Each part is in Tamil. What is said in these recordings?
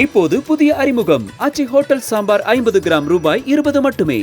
இப்போது புதிய அறிமுகம் ஆச்சி ஹோட்டல் சாம்பார் 50 கிராம் ரூபாய் 20 மட்டுமே.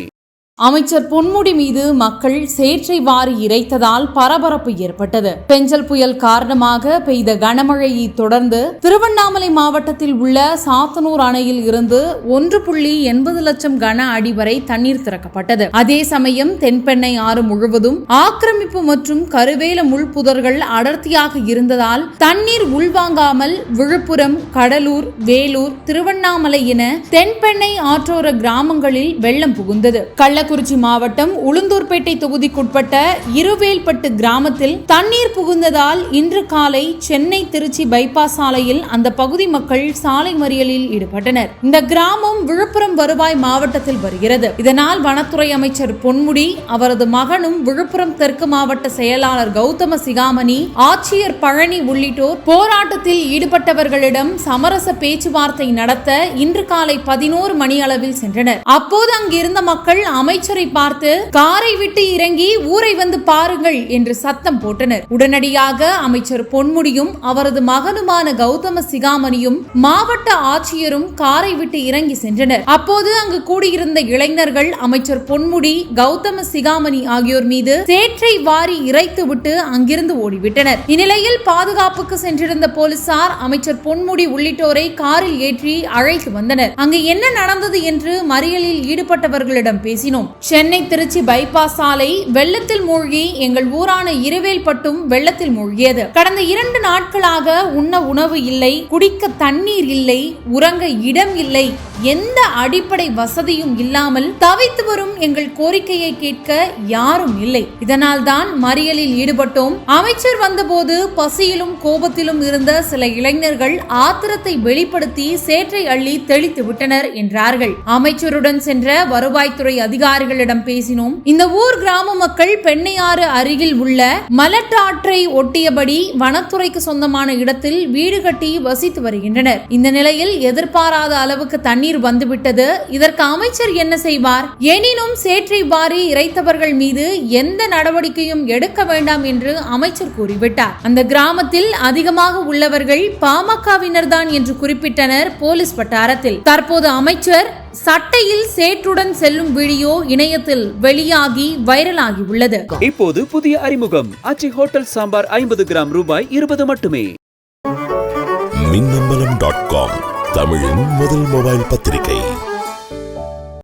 அமைச்சர் பொன்முடி மீது மக்கள் சேற்றை வாரி இறைத்ததால் பரபரப்பு ஏற்பட்டது. பெஞ்சல் புயல் காரணமாக பெய்த கனமழையை தொடர்ந்து திருவண்ணாமலை மாவட்டத்தில் உள்ள சாத்தனூர் அணையில் இருந்து 1.80 லட்சம் கன அடி வரை தண்ணீர் திறக்கப்பட்டது. அதே சமயம் தென்பெண்ணை ஆறு முழுவதும் ஆக்கிரமிப்பு மற்றும் கருவேல முள்புதர்கள் அடர்த்தியாக இருந்ததால் தண்ணீர் உள்வாங்காமல் விழுப்புரம், கடலூர், வேலூர், திருவண்ணாமலை என தென்பெண்ணை ஆற்றோர கிராமங்களில் வெள்ளம் புகுந்தது. கள்ளக்குறிச்சி மாவட்டம் உளுந்தூர்பேட்டை தொகுதிக்குட்பட்ட இருவேல்பட்டு கிராமத்தில் தண்ணீர் புகுந்ததால் இன்று காலை சென்னை திருச்சி பைபாஸ் சாலையில் அந்த பகுதி மக்கள் சாலை மறியலில் ஈடுபட்டனர். இந்த கிராமம் விழுப்புரம் வருவாய் மாவட்டத்தில் வருகிறது. இதனால் வனத்துறை அமைச்சர் பொன்முடி, அவரது மகனும் விழுப்புரம் தெற்கு மாவட்ட செயலாளர் கௌதம சிகாமணி, ஆட்சியர் பழனி உள்ளிட்டோர் போராட்டத்தில் ஈடுபட்டவர்களிடம் சமரச பேச்சுவார்த்தை நடத்த இன்று காலை 11 மணி அளவில் சென்றனர். அப்போது அங்கிருந்த மக்கள் அமைச்சரை பார்த்து காரை விட்டு இறங்கி ஊரை வந்து பாருங்கள் என்று சத்தம் போட்டனர். உடனடியாக அமைச்சர் பொன்முடியும் அவரது மகனுமான கௌதம சிகாமணியும் மாவட்ட ஆட்சியரும் காரை விட்டு இறங்கி சென்றனர். அப்போது அங்கு கூடியிருந்த இளைஞர்கள் அமைச்சர் பொன்முடி, கௌதம சிகாமணி ஆகியோர் மீது சேற்றை வாரி இறைத்துவிட்டு அங்கிருந்து ஓடிவிட்டனர். இந்நிலையில் பாதுகாப்புக்கு சென்றிருந்த போலீசார் அமைச்சர் பொன்முடி உள்ளிட்டோரை காரில் ஏற்றி அழைத்து வந்தனர். அங்கு என்ன நடந்தது என்று மறியலில் ஈடுபட்டவர்களிடம் பேசினோம். சென்னை திருச்சி பைபாஸ் சாலை வெள்ளத்தில் மூழ்கி எங்கள் ஊரான இருவேல்பட்டும் வெள்ளத்தில் மூழ்கியது. கடந்த 2 நாட்களாக உண்ண உணவு இல்லை, குடிக்க தண்ணீர் இல்லை, உறங்க இடம் இல்லை, எந்த அடிப்படை வசதியும் இல்லாமல் தவித்து வரும் எங்கள் கோரிக்கையை கேட்க யாரும் இல்லை. இதனால் தான் மறியலில் ஈடுபட்டோம். அமைச்சர் வந்தபோது பசியிலும் கோபத்திலும் இருந்த சில இளைஞர்கள் ஆத்திரத்தை வெளிப்படுத்தி சேற்றை அள்ளி தெளித்து விட்டனர் என்றார்கள். அமைச்சருடன் சென்ற வருவாய்த்துறை அதிகாரிகளிடம் பேசினோம். இந்த ஊர் கிராம மக்கள் பெண்ணையாறு அருகில் உள்ள மலட்டாற்றை ஒட்டியபடி வனத்துறைக்கு சொந்தமான இடத்தில் வீடு கட்டி வசித்து வருகின்றனர். இந்த நிலையில் எதிர்பாராத அளவுக்கு தண்ணீர் வந்துவிட்டது. இதற்கு அமைச்சர் என்ன செய்வார்? எனினும் சேற்றை வாரி இறைத்தவர்கள் மீது எந்த நடவடிக்கையும் எடுக்க வேண்டாம் என்று அமைச்சர் கூறிவிட்டார். அந்த கிராமத்தில் அதிகமாக உள்ளவர்கள் பாமகவினர் தான் என்று குறிப்பிட்டனர் போலீஸ் வட்டாரத்தில். தற்போது அமைச்சர் சட்டையில் சேற்றுடன் செல்லும் வீடியோ இணையத்தில் வெளியாகி வைரலாகி உள்ளது. இப்போது புதிய அறிமுகம் ஆச்சி ஹோட்டல் சாம்பார் 50 கிராம் ரூபாய் 20 மட்டுமே. மின்னம்பலம்.com தமிழின் முதல் மொபைல் பத்திரிகை.